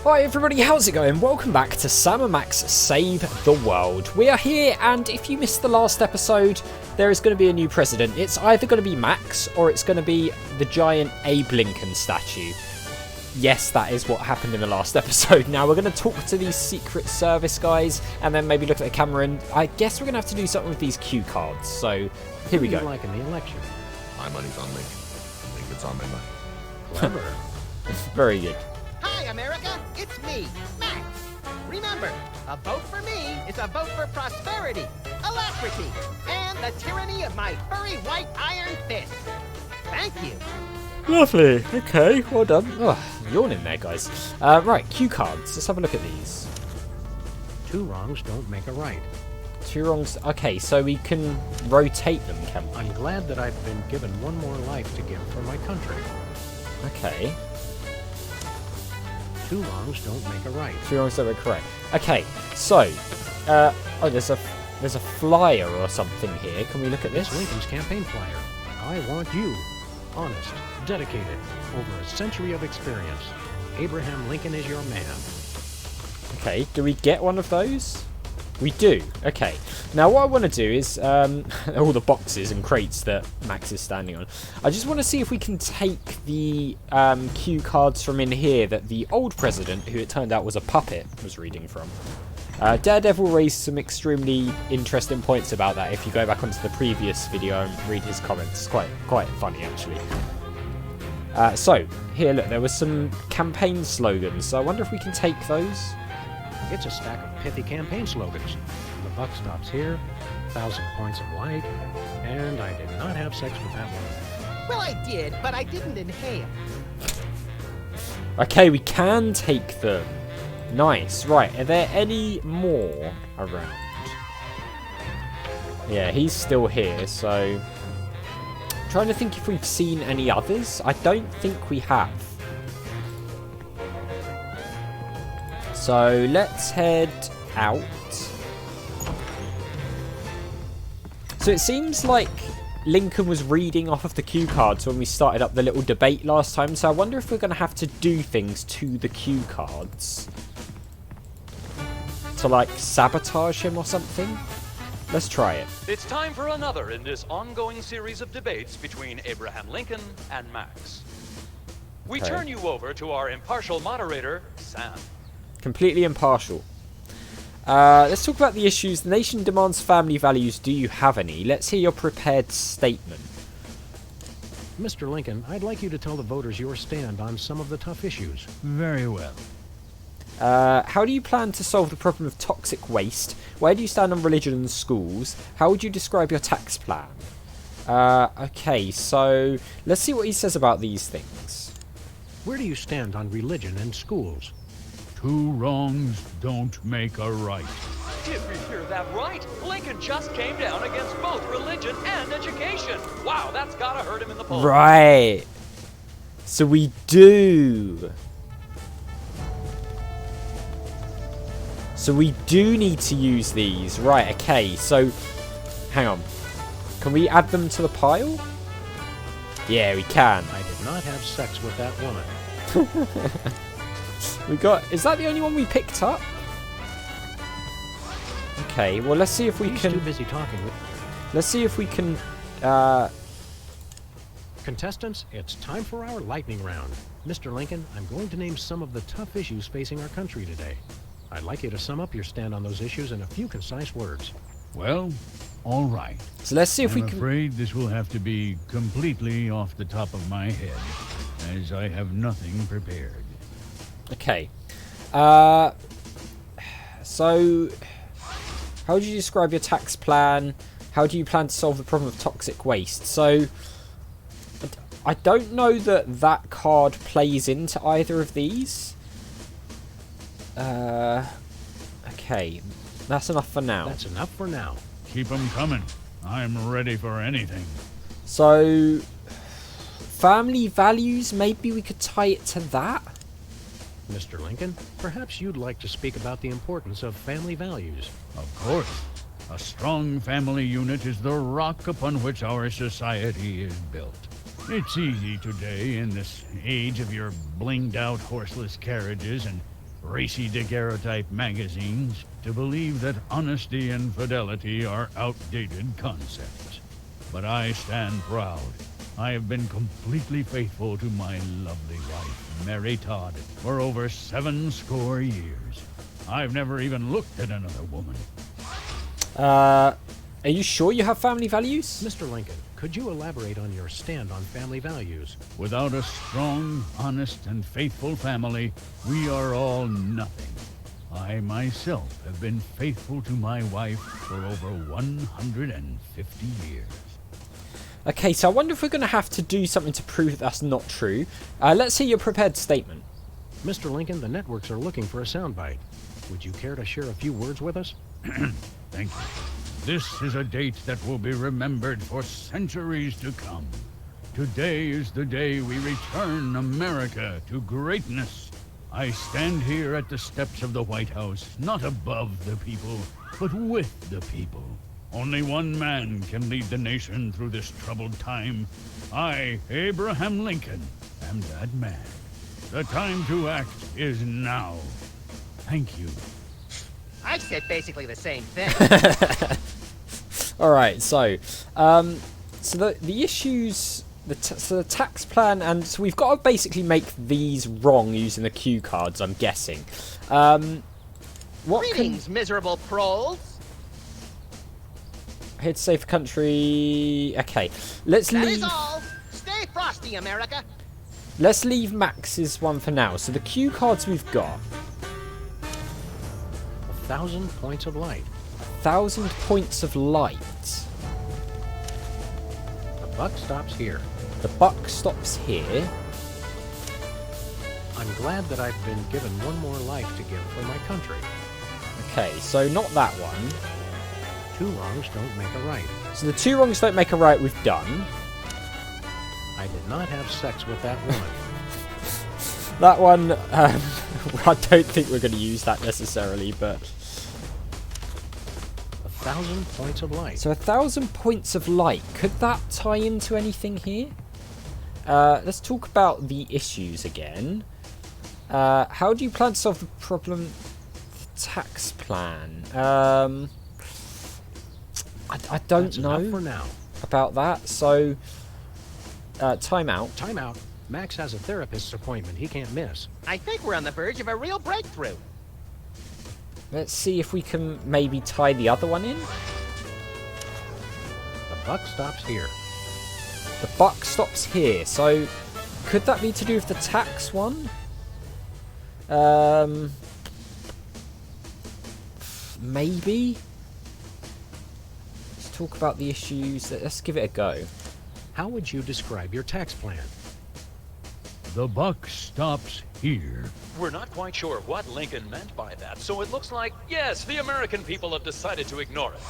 Hi everybody, how's it going? Welcome back to Sam and Max Save the World. We are here, and if you missed the last episode, there is going to be a new president. It's either going to be Max, or it's going to be the giant Abe Lincoln statue. Yes, that is what happened in the last episode. Now, we're going to talk to these Secret Service guys, and then maybe look at the camera, and I guess we're going to have to do something with these cue cards. So, here we go. Like in the election. My money's on Lincoln. Lincoln's on my money. Clever. Very good. Hi, America. It's me, Max. Remember, a vote for me is a vote for prosperity, alacrity, and the tyranny of my furry white iron fist. Thank you. Lovely. Okay, well done. Oh, yawning there, guys. Right, cue cards. Let's have a look at these. Two wrongs don't make a right. Two wrongs. Okay, so we can rotate them, can we? I'm glad that I've been given one more life to give for my country. Okay. Two wrongs don't make a right. Two wrongs don't make a right. Okay, so, oh, there's a flyer or something here. Can we look at this? It's Lincoln's campaign flyer. I want you. Honest, dedicated, over a century of experience. Abraham Lincoln is your man. Okay, do we get one of those? We do. Okay. Now what I want to do is all the boxes and crates that Max is standing on. I just want to see if we can take the cue cards from in here that the old president, who it turned out was a puppet, was reading from. Daredevil raised some extremely interesting points about that. If you go back onto the previous video and read his comments, quite funny actually. So here, look, there was some campaign slogans. So I wonder if we can take those. It's a stack of pithy campaign slogans. The buck stops here, 1,000 points of light, and I did not have sex with that woman. Well, I did, but I didn't inhale. Okay, we can take them. Nice. Right, are there any more around? Yeah, he's still here, so... I'm trying to think if we've seen any others. I don't think we have. So let's head out. So it seems like Lincoln was reading off of the cue cards when we started up the little debate last time. So I wonder if we're going to have to do things to the cue cards to like sabotage him or something. Let's try it. It's time for another in this ongoing series of debates between Abraham Lincoln and Max. We turn you over to our impartial moderator, Sam. Completely impartial. Let's talk about the issues. The nation demands family values. Do you have any? Let's hear your prepared statement. Mr. Lincoln, I'd like you to tell the voters your stand on some of the tough issues. Very well. How do you plan to solve the problem of toxic waste? Where do you stand on religion and schools? How would you describe your tax plan? Okay, so let's see what he says about these things. Where do you stand on religion and schools? Two wrongs don't make a right. Did we hear that right? Lincoln just came down against both religion and education. Wow, that's gotta hurt him in the polls. Right. So we do. So we do need to use these. Right, okay. So, hang on. Can we add them to the pile? Yeah, we can. I did not have sex with that woman. We got... Is that the only one we picked up? Okay, well, let's see if we He's can... too busy talking. Let's see if we can... Contestants, it's time for our lightning round. Mr. Lincoln, I'm going to name some of the tough issues facing our country today. I'd like you to sum up your stand on those issues in a few concise words. Well, all right. So let's see if we I'm can... afraid this will have to be completely off the top of my head, as I have nothing prepared. Okay. So, how would you describe your tax plan? How do you plan to solve the problem of toxic waste? So, I don't know that that card plays into either of these. Okay. That's enough for now. That's enough for now. Keep 'em coming. I'm ready for anything. So, family values, maybe we could tie it to that? Mr. Lincoln, perhaps you'd like to speak about the importance of family values. Of course. A strong family unit is the rock upon which our society is built. It's easy today, in this age of your blinged-out horseless carriages and racy daguerreotype magazines to believe that honesty and fidelity are outdated concepts. But I stand proud. I have been completely faithful to my lovely wife, Mary Todd, for over 70 years. I've never even looked at another woman. Are you sure you have family values? Mr. Lincoln, could you elaborate on your stand on family values? Without a strong, honest, and faithful family, we are all nothing. I myself have been faithful to my wife for over 150 years. Okay, so I wonder if we're going to have to do something to prove that that's not true. Let's see your prepared statement. Mr. Lincoln, the networks are looking for a soundbite. Would you care to share a few words with us? Thank you. This is a date that will be remembered for centuries to come. Today is the day we return America to greatness. I stand here at the steps of the White House, not above the people, but with the people. Only one man can lead the nation through this troubled time. I, Abraham Lincoln, am that man. The time to act is now. Thank you. I said basically the same thing. All right, so the issues, so the tax plan, and so we've got to basically make these wrong using the cue cards, I'm guessing. Greetings, miserable proles. Here to save the country. Okay, let's That leave. is all. Stay frosty, America. Let's leave Max's one for now. So the cue cards we've got. 1,000 points of light. 1,000 points of light. The buck stops here. The buck stops here. I'm glad that I've been given one more life to give for my country. Okay, so not that one. 2 wrongs don't make a right. So the 2 wrongs don't make a right we've done. I did not have sex with that woman. That one, I don't think we're going to use that necessarily, but... 1,000 points of light. So 1,000 points of light. Could that tie into anything here? Let's talk about the issues again. How do you plan to solve the problem? Tax plan. I don't That's know enough for now. about that. So, time out. Time out. Max has a therapist's appointment he can't miss. I think we're on the verge of a real breakthrough. Let's see if we can maybe tie the other one in. The buck stops here. The buck stops here. So, could that be to do with the tax one? Maybe. Let's talk about the issues. Let's give it a go. How would you describe your tax plan? The buck stops here. We're not quite sure what Lincoln meant by that, so it looks like, yes, the American people have decided to ignore it.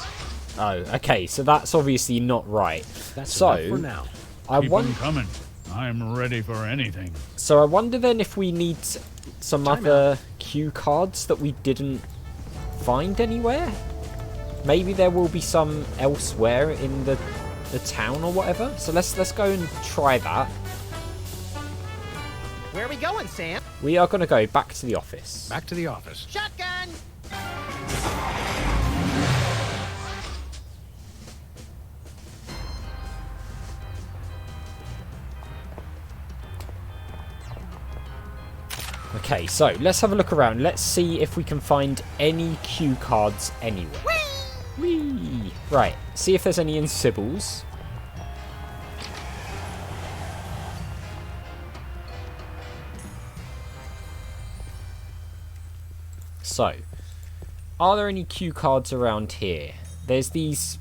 Oh, okay. So that's obviously not right. That's enough for now. I Keep wonder. them coming. I'm ready for anything. So I wonder then if we need some Time other cue cards that we didn't find anywhere. Maybe there will be some elsewhere in the town or whatever. So let's go and try that. Where are we going, Sam? We are going to go back to the office. Back to the office. Shotgun! Okay, so let's have a look around. Let's see if we can find any cue cards anywhere. Whee! Right, see if there's any in Sybil's. So, are there any cue cards around here? There's these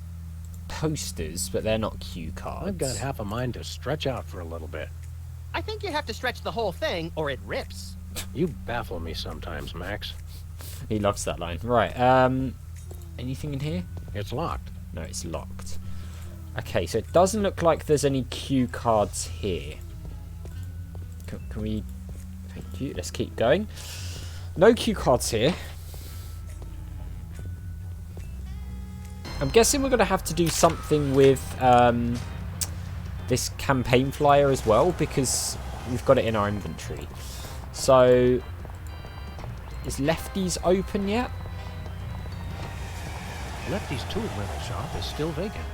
posters, but they're not cue cards. I've got half a mind to stretch out for a little bit. I think you have to stretch the whole thing, or it rips. You baffle me sometimes, Max. He loves that line. Right, anything in here? It's locked. No, it's locked. Okay, so it doesn't look like there's any cue cards here. Can we... Thank you. Let's keep going. No cue cards here. I'm guessing we're going to have to do something with this campaign flyer as well, because we've got it in our inventory. So, Is Lefty's open yet? Lefty's tool rental shop is still vacant.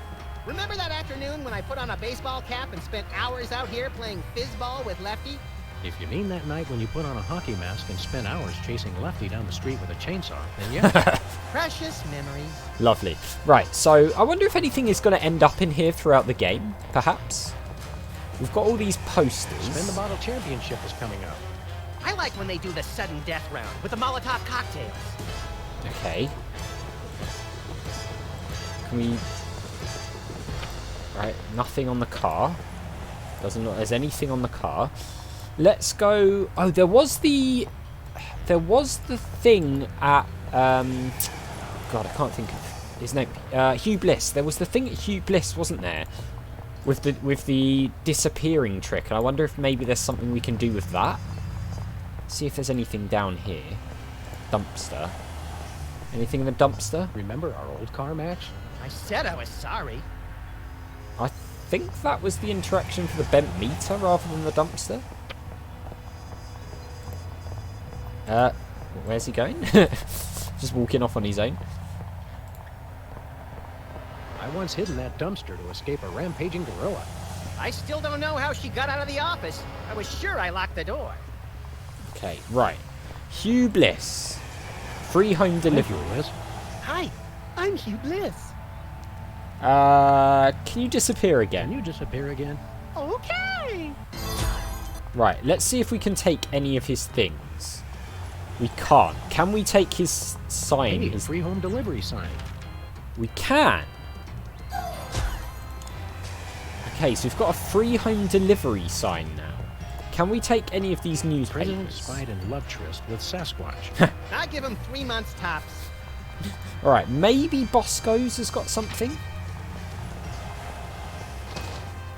Remember that afternoon when I put on a baseball cap and spent hours out here playing fizzball with Lefty? If you mean that night when you put on a hockey mask and spent hours chasing Lefty down the street with a chainsaw, then yeah. Precious memories. Lovely. Right, so I wonder if anything is going to end up in here throughout the game, perhaps. We've got all these posters. Spin the Bottle Championship is coming up. I like when they do the sudden death round with the Molotov cocktails. Okay. Can we... Right, nothing on the car. Doesn't look there's anything on the car. Let's go... Oh, there was the thing at... God, I can't think of his name. Hugh Bliss. There was the thing at Hugh Bliss, wasn't there? With the disappearing trick. And I wonder if maybe there's something we can do with that. See if there's anything down here. Dumpster. Anything in the dumpster? Remember our old car, Max? I said I was sorry. I think that was the interaction for the bent meter rather than the dumpster. Where's he going? Just walking off on his own. I once hid in that dumpster to escape a rampaging gorilla. I still don't know how she got out of the office. I was sure I locked the door. Okay, right. Hugh Bliss. Free home delivery. Bliss. Hi, I'm Hugh Bliss. Can you disappear again? Can you disappear again? Okay. Right, let's see if we can take any of his things. We can't. Can we take his sign? Hey, His... free home delivery sign. We can. Okay, so we've got a free home delivery sign now. Can we take any of these President newspapers? spied in love tryst with Sasquatch. I give him 3 months tops. Alright, maybe Bosco's has got something?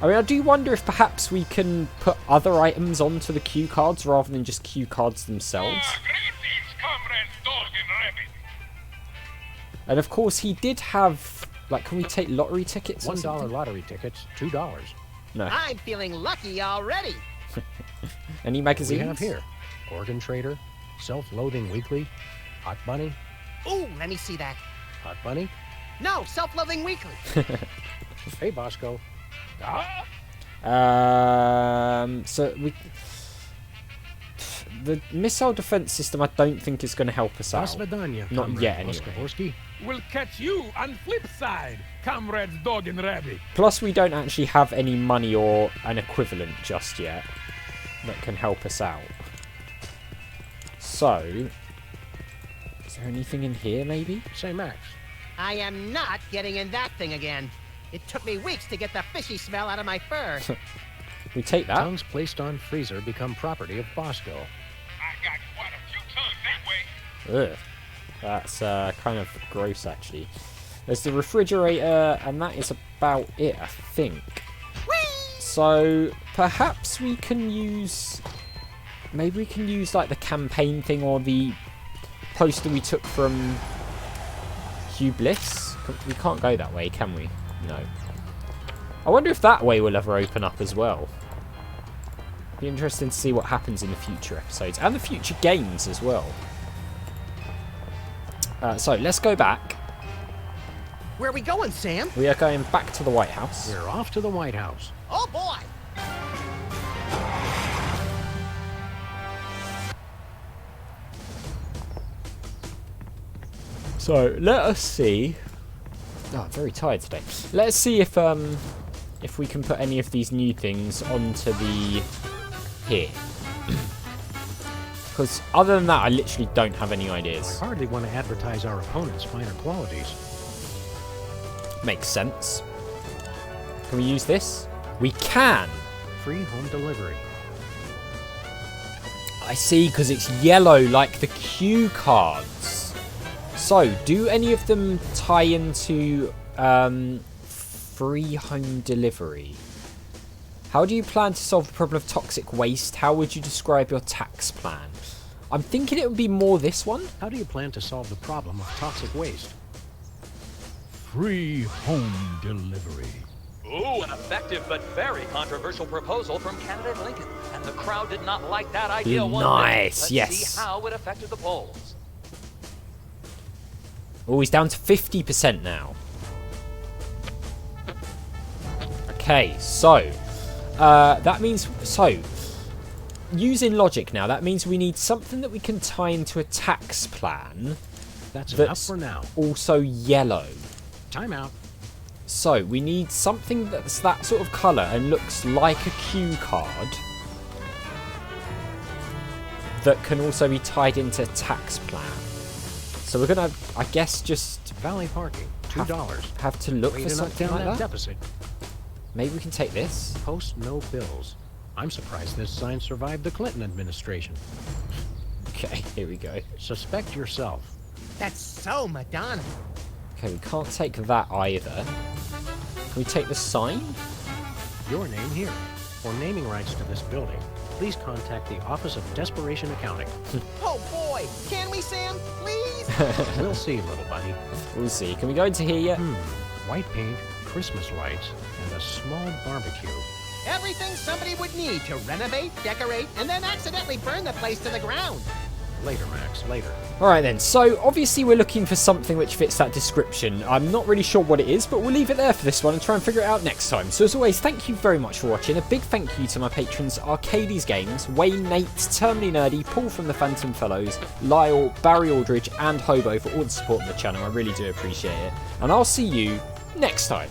I mean, I do wonder if perhaps we can put other items onto the cue cards rather than just cue cards themselves. Greetings, comrades, dog and rabbit. And of course, he did have... Like, can we take lottery tickets or $1 something? lottery tickets, $2. No. I'm feeling lucky already. Any We magazines? have here Organ Trader, Self-Loathing Weekly, Hot Bunny, Ooh, let me see that. Hot Bunny. No, Self-Loving Weekly. Hey, Bosco. So we... The missile defense system I don't think is going to help us out. Svidanya, Not comrade yet, anyway. Boskovorsky. We'll catch you on flip side, comrades, dog and rabbit. Plus, we don't actually have any money or an equivalent just yet that can help us out. So, is there anything in here, maybe? Say, Max, I am not getting in that thing again. It took me weeks to get the fishy smell out of my fur. We take that. tongues placed on freezer become property of Bosco. I got quite a few tongues that way. Ugh. That's kind of gross, actually. There's the refrigerator, and that is about it, I think. So, perhaps we can use... Maybe we can use, like, the campaign thing or the poster we took from Hugh Bliss. We can't go that way, can we? No. I wonder if that way will ever open up as well. Be interesting to see what happens in the future episodes. And the future games as well. So, let's go back. Where are we going, Sam? We are going back to the White House. We're off to the White House. Oh, boy. So, let us see. Oh, I'm very tired today. Let's see if we can put any of these new things onto the... here. Because other than that, I literally don't have any ideas. I hardly want to advertise our opponent's finer qualities. Makes sense. Can we use this? We can! Free home delivery. I see, because it's yellow like the cue cards. So, do any of them tie into free home delivery? How do you plan to solve the problem of toxic waste? How would you describe your tax plan? I'm thinking it would be more this one. How do you plan to solve the problem of toxic waste? Free home delivery. Ooh, an effective but very controversial proposal from candidate Lincoln. And the crowd did not like that idea one bit. Nice, Let's yes. see how it affected the polls. Oh, he's down to 50% now. Okay, so that means using logic now, that means we need something that we can tie into a tax plan That's enough for now. also yellow. Time out. So we need something that's that sort of colour and looks like a cue card that can also be tied into a tax plan. So we're gonna, I guess, just Valley parking, $2. have to look for something like that. Deficit. Maybe we can take this. Post no bills. I'm surprised this sign survived the Clinton administration. Okay, here we go. Suspect yourself. That's so Madonna. Okay, we can't take that either. Can we take the sign? Your name here. For naming rights to this building, please contact the Office of Desperation Accounting. Oh boy, can we, Sam? Please? We'll see, little buddy. We'll see. Can we go into here yet? White paint, Christmas lights, and a small barbecue. Everything somebody would need to renovate, decorate, and then accidentally burn the place to the ground. Later, Max, later. Alright then, so obviously we're looking for something which fits that description. I'm not really sure what it is, but we'll leave it there for this one and try and figure it out next time. So as always, thank you very much for watching. A big thank you to my patrons Arcades Games, Wayne, Nate, Terminally Nerdy, Paul from the Phantom Fellows, Lyle, Barry Aldridge and Hobo for all the support on the channel. I really do appreciate it. And I'll see you next time.